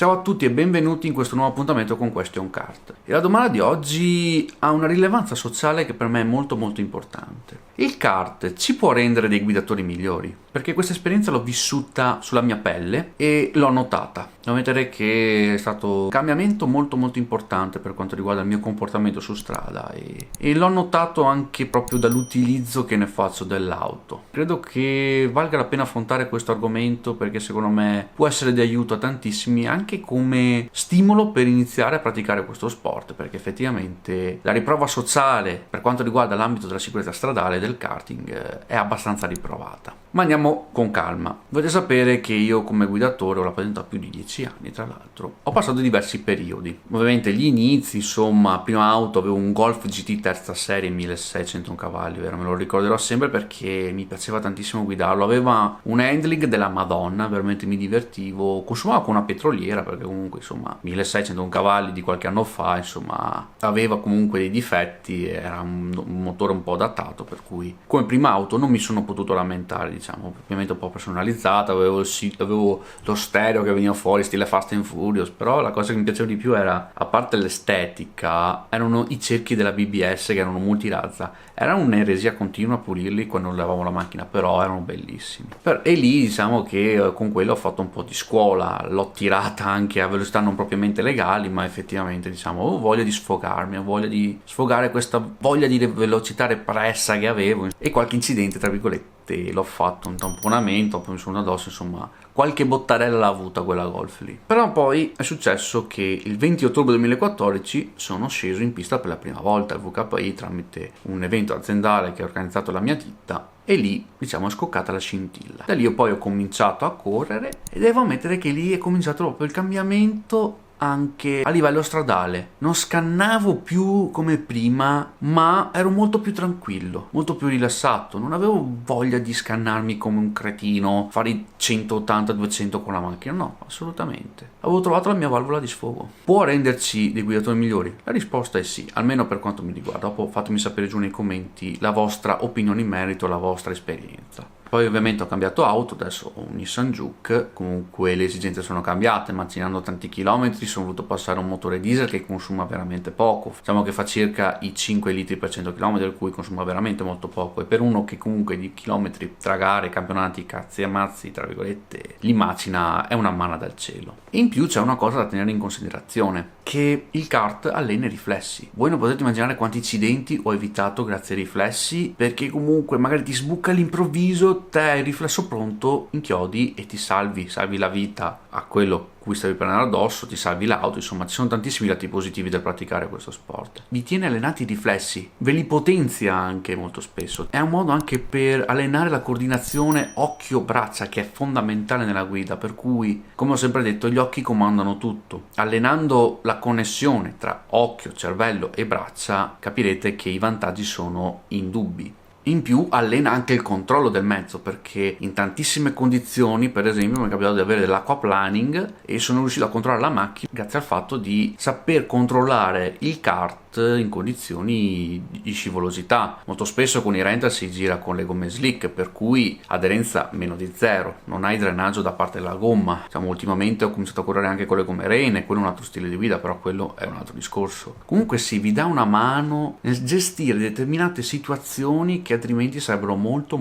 Ciao a tutti e benvenuti in questo nuovo appuntamento con Question Kart. E la domanda di oggi ha una rilevanza sociale che per me è molto importante. Il kart ci può rendere dei guidatori migliori? Perché questa esperienza l'ho vissuta sulla mia pelle e l'ho notata. Devo ammettere che è stato un cambiamento molto importante per quanto riguarda il mio comportamento su strada e l'ho notato anche proprio dall'utilizzo che ne faccio dell'auto. Credo che valga la pena affrontare questo argomento perché secondo me può essere di aiuto a tantissimi, anche come stimolo per iniziare a praticare questo sport, perché effettivamente la riprova sociale per quanto riguarda l'ambito della sicurezza stradale del karting è abbastanza riprovata. Ma andiamo con calma. Dovete sapere che io come guidatore ho la patente da più di 10 anni, tra l'altro. Ho passato diversi periodi. Ovviamente gli inizi, insomma, prima auto avevo un Golf GT terza serie 1600 cavalli, vero? Me lo ricorderò sempre perché mi piaceva tantissimo guidarlo. Aveva un handling della Madonna, veramente mi divertivo. Consumava con una petroliera perché comunque, insomma, 1600 cavalli di qualche anno fa, insomma, aveva comunque dei difetti, era un motore un po' datato, per cui come prima auto non mi sono potuto lamentare, diciamo, ovviamente un po' personalizzata, avevo lo stereo che veniva fuori stile Fast and Furious, però la cosa che mi piaceva di più era, a parte l'estetica, erano i cerchi della BBS che erano multirazza. Era un'eresia continua a pulirli quando lavavo la macchina, però erano bellissimi. E lì diciamo che con quello ho fatto un po' di scuola, l'ho tirata anche a velocità non propriamente legali, ma effettivamente diciamo ho voglia di sfogarmi, ho voglia di sfogare questa voglia di velocità repressa che avevo, e qualche incidente tra virgolette l'ho fatto, un tamponamento, poi mi sono addosso, insomma qualche bottarella l'ha avuta quella Golf lì. Però poi è successo che il 20 ottobre 2014 sono sceso in pista per la prima volta al VKI tramite un evento aziendale che ha organizzato la mia ditta, e lì diciamo è scoccata la scintilla. Da lì io poi ho cominciato a correre e devo ammettere che lì è cominciato proprio il cambiamento anche a livello stradale. Non scannavo più come prima, ma ero molto più tranquillo, molto più rilassato. Non avevo voglia di scannarmi come un cretino, fare i 180-200 con la macchina, no, assolutamente. Avevo trovato la mia valvola di sfogo. Può renderci dei guidatori migliori? La risposta è sì, almeno per quanto mi riguarda. Dopo fatemi sapere giù nei commenti la vostra opinione in merito, la vostra esperienza. Poi ovviamente ho cambiato auto, adesso ho un Nissan Juke, comunque le esigenze sono cambiate, macinando tanti chilometri sono voluto passare a un motore diesel che consuma veramente poco, diciamo che fa circa i 5 litri per 100 km, per cui consuma veramente molto poco, e per uno che comunque di chilometri tra gare, campionati, cazzi e ammazzi, tra virgolette, li macina, è una manna dal cielo. E in più c'è una cosa da tenere in considerazione, che il kart allena i riflessi. Voi non potete immaginare quanti incidenti ho evitato grazie ai riflessi, perché comunque magari ti sbuca all'improvviso, te hai il riflesso pronto, inchiodi e ti salvi la vita a quello cui stavi prendendo addosso, ti salvi l'auto, insomma ci sono tantissimi lati positivi del praticare questo sport. Vi tiene allenati i riflessi, ve li potenzia anche molto spesso. È un modo anche per allenare la coordinazione occhio-braccia, che è fondamentale nella guida, per cui, come ho sempre detto, gli occhi comandano tutto. Allenando la connessione tra occhio, cervello e braccia, capirete che i vantaggi sono indubbi. In più allena anche il controllo del mezzo, perché in tantissime condizioni, per esempio mi è capitato di avere dell'aquaplaning e sono riuscito a controllare la macchina grazie al fatto di saper controllare il kart in condizioni di scivolosità. Molto spesso con i rental si gira con le gomme slick, per cui aderenza meno di zero, non hai drenaggio da parte della gomma. Diciamo, ultimamente ho cominciato a correre anche con le gomme Rain, e quello è un altro stile di guida, però quello è un altro discorso. Comunque sì, vi dà una mano nel gestire determinate situazioni che altrimenti sarebbero molto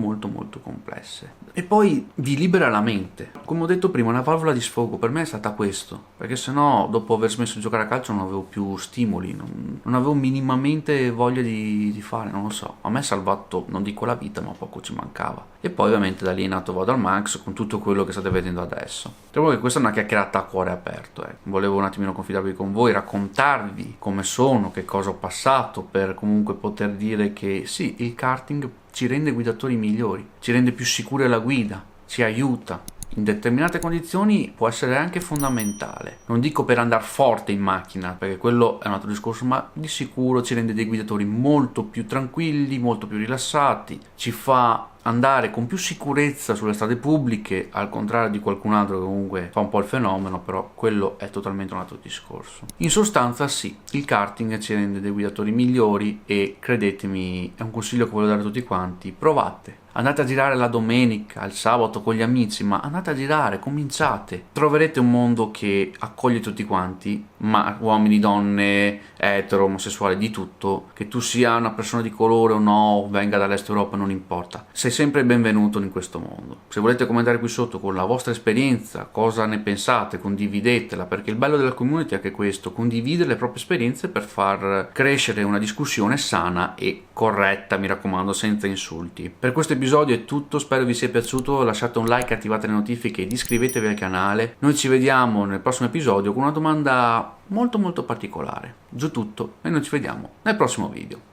complesse. E poi vi libera la mente. Come ho detto prima, una valvola di sfogo per me è stata questo, perché sennò dopo aver smesso di giocare a calcio non avevo più stimoli, non avevo minimamente voglia di fare, non lo so. A me è salvato, non dico la vita, ma poco ci mancava. E poi ovviamente da lì è nato Vado al Max con tutto quello che state vedendo adesso. Trovo che questa è una chiacchierata a cuore aperto, Volevo un attimino confidarvi con voi, raccontarvi come sono, che cosa ho passato, per comunque poter dire che sì, il karting ci rende guidatori migliori, ci rende più sicuri alla guida, ci aiuta. In determinate condizioni può essere anche fondamentale. Non dico per andare forte in macchina, perché quello è un altro discorso, ma di sicuro ci rende dei guidatori molto più tranquilli, molto più rilassati, ci fa andare con più sicurezza sulle strade pubbliche, al contrario di qualcun altro che comunque fa un po' il fenomeno, però quello è totalmente un altro discorso. In sostanza sì, il karting ci rende dei guidatori migliori e credetemi, è un consiglio che voglio dare a tutti quanti: provate. Andate a girare la domenica, il sabato con gli amici, ma andate a girare, cominciate. Troverete un mondo che accoglie tutti quanti, ma uomini, donne, etero, omosessuali, di tutto. Che tu sia una persona di colore o no, venga dall'est Europa, non importa. Sei sempre benvenuto in questo mondo. Se volete commentare qui sotto con la vostra esperienza, cosa ne pensate, condividetela, perché il bello della community è anche questo: condividere le proprie esperienze per far crescere una discussione sana e corretta, mi raccomando, senza insulti. Per questo episodio è tutto, spero vi sia piaciuto, lasciate un like, attivate le notifiche ed iscrivetevi al canale. Noi ci vediamo nel prossimo episodio con una domanda molto particolare. Giù tutto e noi ci vediamo nel prossimo video.